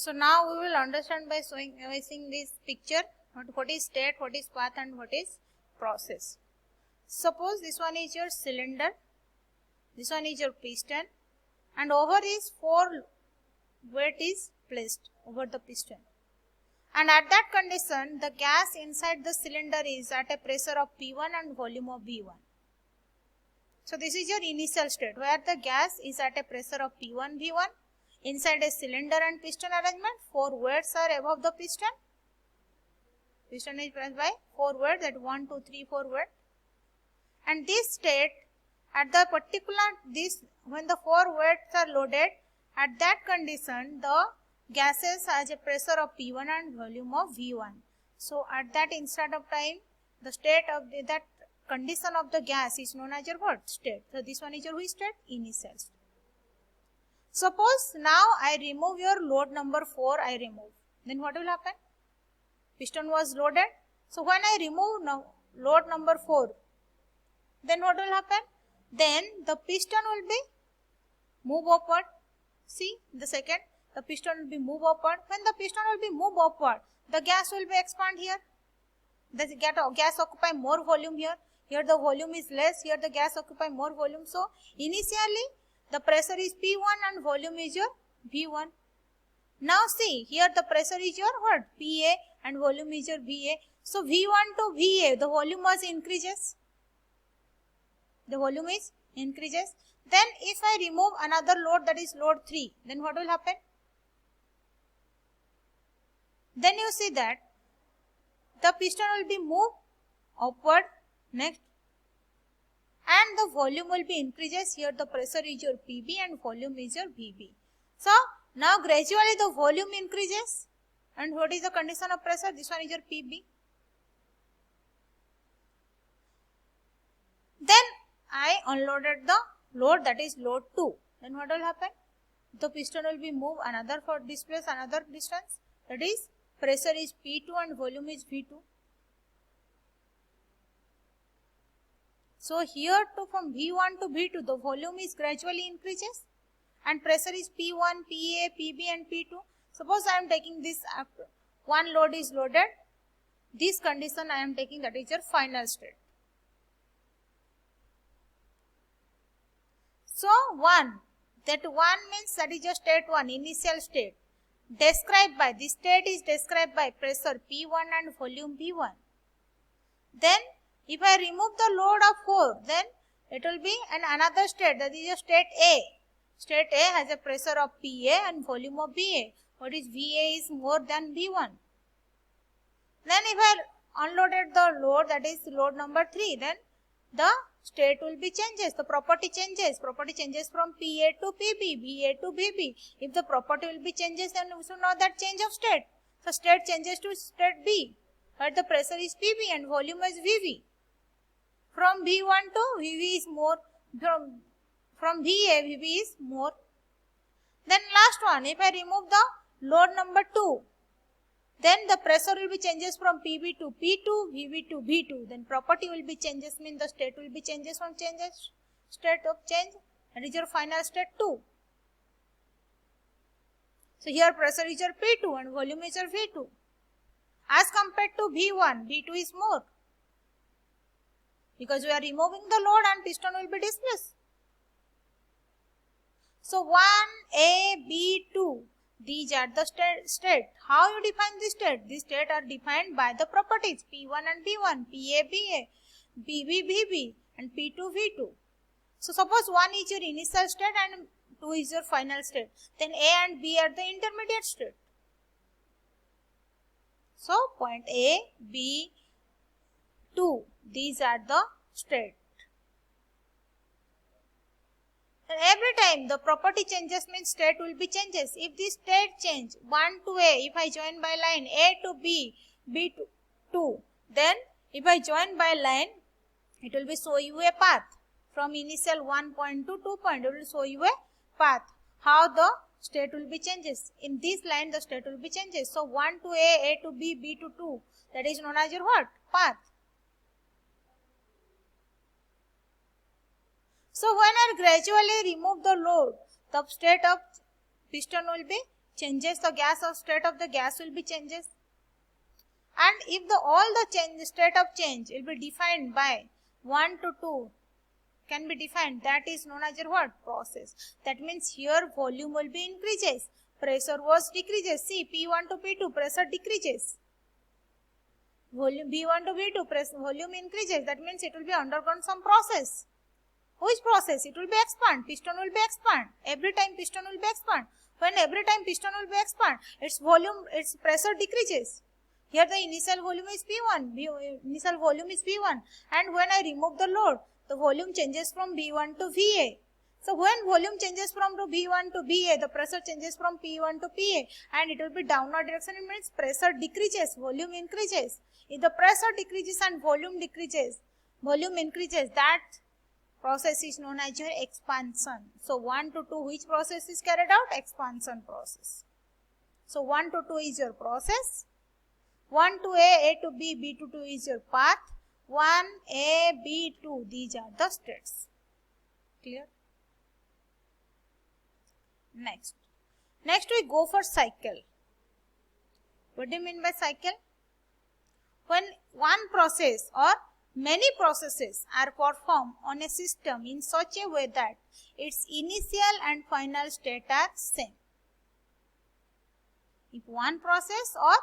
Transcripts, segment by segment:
So now we will understand by seeing this picture what is state, what is path and what is process. Suppose this one is your cylinder, this one is your piston, and over is 4 weight is placed over the piston. And at that condition, the gas inside the cylinder is at a pressure of P1 and volume of V1. So this is your initial state where the gas is at a pressure of P1, V1. Inside a cylinder and piston arrangement, 4 weights are above the piston. Piston is pressed by 4 weights, that 1, 2, 3, 4 weights. And this state, at the particular, when the 4 weights are loaded, at that condition, the gases has a pressure of P1 and volume of V1. So at that instant of time, the state of that condition of the gas is known as your what? State. So this one is your which state? Initial state. Suppose now I remove your load number 4, I remove. Then what will happen? Piston was loaded. So when I remove load number 4, then what will happen? Then the piston will be move upward. See the second, the piston will be move upward. When the piston will be move upward, the gas will be expand here. The gas occupy more volume here. Here the volume is less. Here the gas occupy more volume. So initially the pressure is P1 and volume is your V1. Now see, here the pressure is your what? PA and volume is your VA. So V1 to VA, the volume was increases. The volume is increases. Then if I remove another load, that is load 3, then what will happen? Then you see that the piston will be moved upward next, and the volume will be increases. Here the pressure is your PB and volume is your VB. So now gradually the volume increases, and what is the condition of pressure? This one is your PB. Then I unloaded the load, that is load 2. Then what will happen? The piston will be moved another for displace another distance, that is pressure is P2 and volume is V2. So here to from V1 to V2, the volume is gradually increases and pressure is P1, PA, PB and P2. Suppose I am taking this, one load is loaded, this condition I am taking, that is your final state. So 1, that 1 means that is your state 1, initial state. Described by, this state is described by pressure P1 and volume V1. Then if I remove the load of 4, then it will be another state, that is your state A. State A has a pressure of PA and volume of VA. What is VA is more than V1. Then if I unloaded the load, that is load number 3, then the state will be changes, the property changes. Property changes from PA to PB, VA to VB. If the property will be changes, then we should know that change of state. So state changes to state B, where the pressure is PB and volume is VV. From V1 to VV is more, from VA, VV is more. Then last one, if I remove the load number 2, then the pressure will be changes from PB to P2, VV to V2. Then property will be changes, mean the state will be changes from changes, state of change, and is your final state 2. So here pressure is your P2 and volume is your V2. As compared to V1, V2 is more, because we are removing the load and piston will be displaced. So 1, A, B, 2. These are the state. How you define this state? These state are defined by the properties P1 and B1, PA, BA, BB, BB and P2, V2. So suppose 1 is your initial state and 2 is your final state. Then A and B are the intermediate state. So point A, B, 2. These are the state. And every time the property changes means state will be changes. If this state change 1 to A, if I join by line A to B, B to 2, then if I join by line, it will be show you a path. From initial 1 point to 2 point, it will show you a path. How the state will be changes. In this line, the state will be changes. So 1 to A, A to B, B to 2, that is known as your what? Path. So when I gradually remove the load, the state of piston will be changes, the gas or state of the gas will be changes. And if the all the state of change will be defined by 1 to 2 can be defined, that is known as your what? Process. That means here volume will be increases, pressure was decreases. See, P1 to P2 pressure decreases, volume B1 to B2 volume increases. That means it will be undergone some process. Which process? It will be expand. Piston will be expand. Every time piston will be expand. When every time piston will be expand, its volume, its pressure decreases. Here the initial volume is P1. Initial volume is P1. And when I remove the load, the volume changes from B1 to VA. So when volume changes from B1 to BA, the pressure changes from P1 to PA, and it will be downward direction. It means pressure decreases, volume increases. If the pressure decreases and volume decreases, volume increases, that process is known as your expansion. So 1 to 2, which process is carried out? Expansion process. So 1 to 2 is your process. 1 to A to B, B to 2 is your path. 1A, B, 2, these are the states. Clear? Next we go for cycle. What do you mean by cycle? When one process or many processes are performed on a system in such a way that its initial and final state are same. If one process or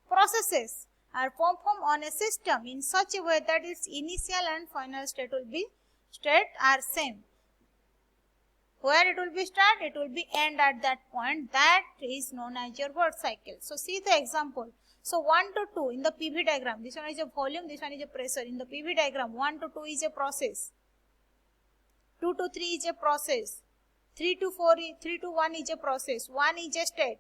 processes are performed on a system in such a way that its initial and final state are same. Where it will be start, it will be end at that point. That is known as your word cycle. So see the example. So 1 to 2 in the PV diagram, this one is a volume, this one is a pressure. In the PV diagram, 1 to 2 is a process, 2 to 3 is a process, 3 to 1 is a process, 1 is a state,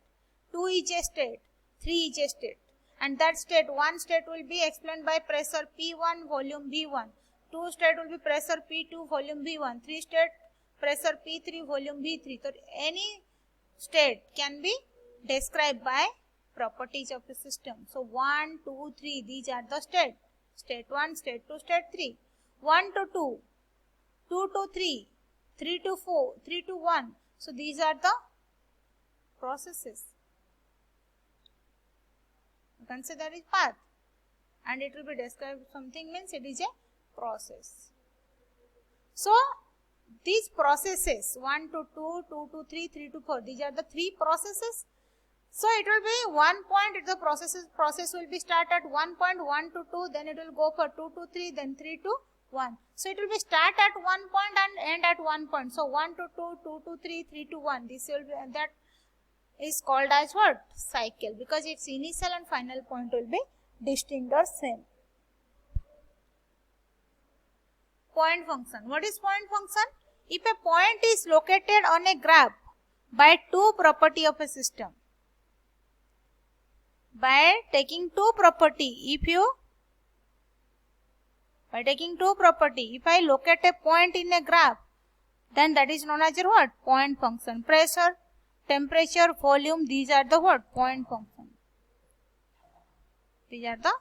2 is a state, 3 is a state. And that state, one state will be explained by pressure P1, volume B1, 2 state will be pressure P2, volume B1, 3 state pressure P3, volume B3. So any state can be described by properties of the system. So 1, 2, 3, these are the state. State 1, state 2, state 3. 1 to 2, 2 to 3, 3 to 4, 3 to 1. So these are the processes. You can say that is path. And it will be described, something means it is a process. So these processes 1 to 2, 2 to 3, 3 to 4, these are the three processes. So it will be 1 point, the process will be start at 1 point, 1 to 2, then it will go for 2 to 3, then 3 to 1. So it will be start at 1 point and end at 1 point. So 1 to 2, 2 to 3, 3 to 1. This will be, that is called as what? Cycle, because its initial and final point will be distinct or same. Point function. What is point function? If a point is located on a graph by two property of a system, by taking two property, if I locate a point in a graph, then that is known as your what? Point function. Pressure, temperature, volume, these are the what? Point function. These are the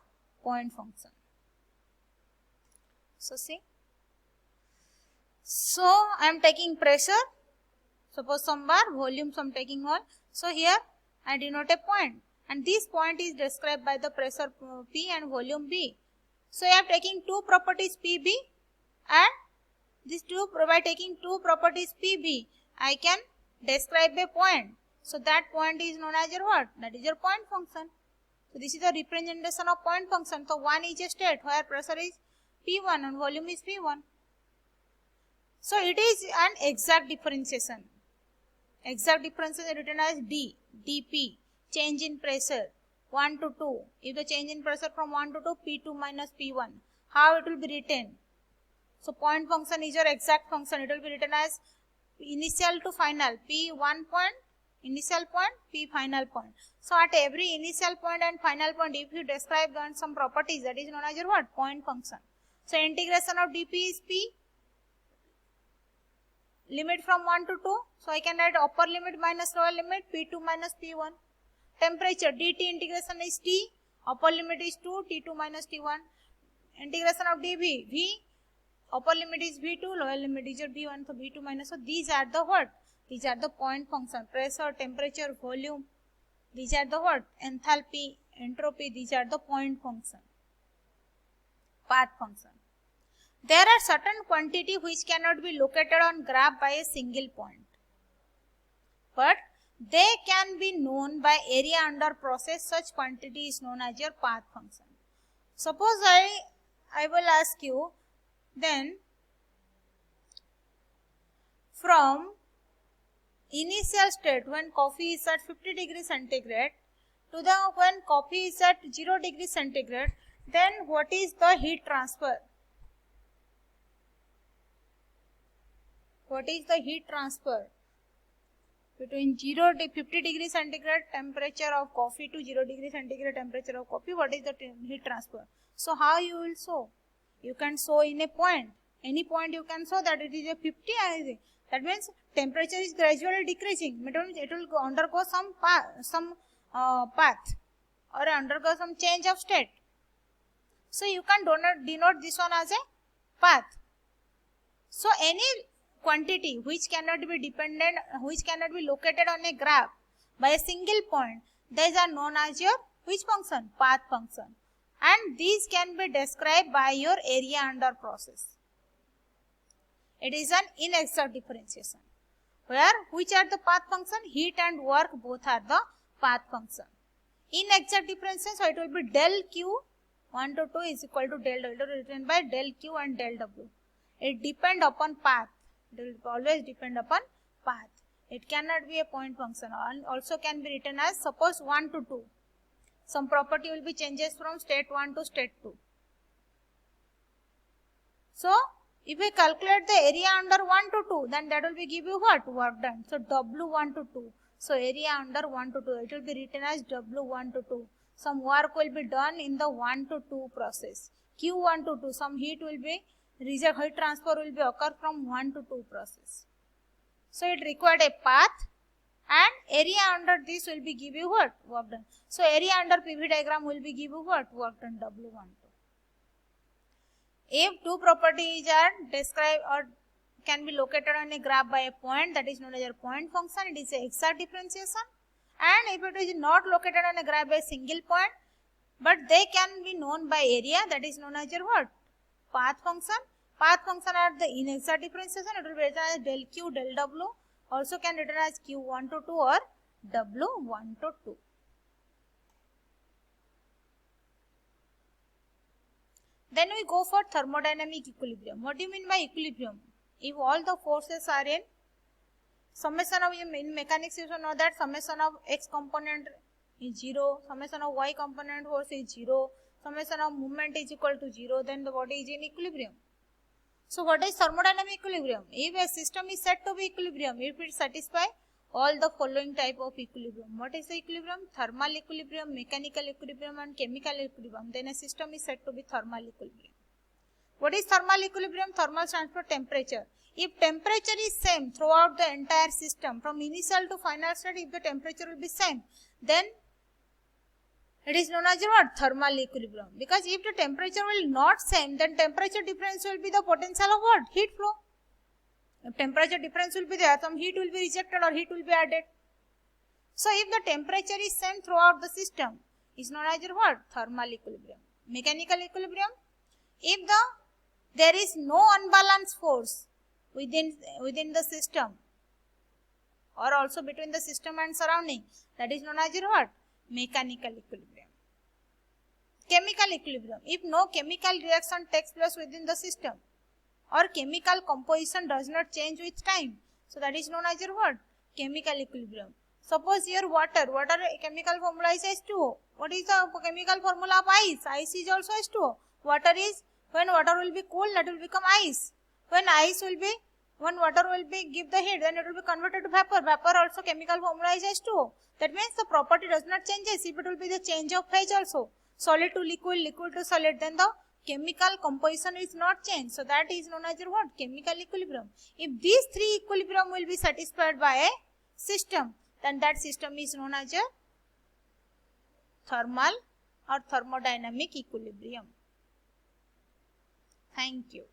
point function. So see. So I am taking pressure, suppose some bar, volume some taking all. So here I denote a point, and this point is described by the pressure P and volume B. So I am taking two properties PB, and these two, by taking two properties PB, I can describe a point. So that point is known as your what? That is your point function. So this is the representation of point function. So 1 is a state where pressure is P1 and volume is P1. So it is an exact differentiation. Exact differentiation is written as D, dP, change in pressure 1 to 2. If the change in pressure from 1 to 2, P2 minus P1. How it will be written? So point function is your exact function. It will be written as initial to final, P1 point, initial point, P final point. So at every initial point and final point, if you describe some properties, that is known as your what? Point function. So integration of dP is P, limit from 1 to 2. So I can write upper limit minus lower limit, P2 minus P1. Temperature, dt integration is T, upper limit is 2, T2 minus T1. Integration of dV, V, upper limit is V2, lower limit is your V1, so V2 minus. So these are the what? These are the point function. Pressure, temperature, volume. These are the what? Enthalpy, entropy. These are the point function. Path function. There are certain quantity which cannot be located on graph by a single point, but they can be known by area under process. Such quantity is known as your path function. Suppose I will ask you then, from initial state when coffee is at 50 degrees centigrade to the when coffee is at 0 degrees centigrade, then what is the heat transfer? What is the heat transfer between 0 to 50 degrees centigrade temperature of coffee to 0 degrees centigrade temperature of coffee? What is the heat transfer? So how you will show? You can show in a point. Any point you can show that it is a 50. That means temperature is gradually decreasing. It will undergo some path or undergo some change of state. So you can denote this one as a path. So any quantity which cannot be located on a graph by a single point, these are known as your which function? Path function. And these can be described by your area under process. It is an inexact differentiation. Which are the path function? Heat and work both are the path function. Inexact differentiation, so it will be del Q 1 to 2 is equal to del W, written by del Q and del W. It depends upon path. It will always depend upon path. It cannot be a point function. Also can be written as, suppose 1 to 2. Some property will be changes from state 1 to state 2. So if we calculate the area under 1 to 2, then that will be give you what? Work done. So W1 to 2. So area under 1 to 2, it will be written as W1 to 2. Some work will be done in the 1 to 2 process. Q1 to 2, some heat transfer will be occur from 1 to 2 process. So it required a path, and area under this will be give you what? Work done. So area under PV diagram will be give you what? Work done W1 to. If two properties are described or can be located on a graph by a point, that is known as a point function, it is a exact differentiation. And if it is not located on a graph by a single point, but they can be known by area, that is known as your what? Path function. Path function are the inexact differentiation, it will be written as del Q, del W. Also can written as Q1 to 2 or W1 to 2. Then we go for thermodynamic equilibrium. What do you mean by equilibrium? If all the forces are in summation of, in mechanics you should know that summation of x component is 0, summation of y component force is 0, summation of movement is equal to 0, then the body is in equilibrium. So what is thermodynamic equilibrium? If a system is said to be equilibrium, if it satisfies all the following type of equilibrium. What is the equilibrium? Thermal equilibrium, mechanical equilibrium and chemical equilibrium. Then a system is said to be thermal equilibrium. What is thermal equilibrium? Thermal stands for temperature. If temperature is same throughout the entire system, from initial to final state, if the temperature will be same, then it is known as what? Thermal equilibrium. Because if the temperature will not same, then temperature difference will be the potential of what? Heat flow. If temperature difference will be there, some heat will be rejected or heat will be added. So if the temperature is same throughout the system, is known as what? Thermal equilibrium. Mechanical equilibrium, if there is no unbalanced force within the system or also between the system and surrounding, that is known as what? Mechanical equilibrium. Chemical equilibrium, if no chemical reaction takes place within the system or chemical composition does not change with time, so that is known as your what? Chemical equilibrium. Suppose your water chemical formula is H2O. What is the chemical formula of ice? Ice is also H2O. Water is, when water will be cool, that will become ice. When water will be give the heat, then it will be converted to vapor. Vapor also chemical formula is H2O. That means the property does not change. If it will be the change of phase also, solid to liquid, liquid to solid, then the chemical composition is not changed. So that is known as your what? Chemical equilibrium. If these three equilibrium will be satisfied by a system, then that system is known as a thermal or thermodynamic equilibrium. Thank you.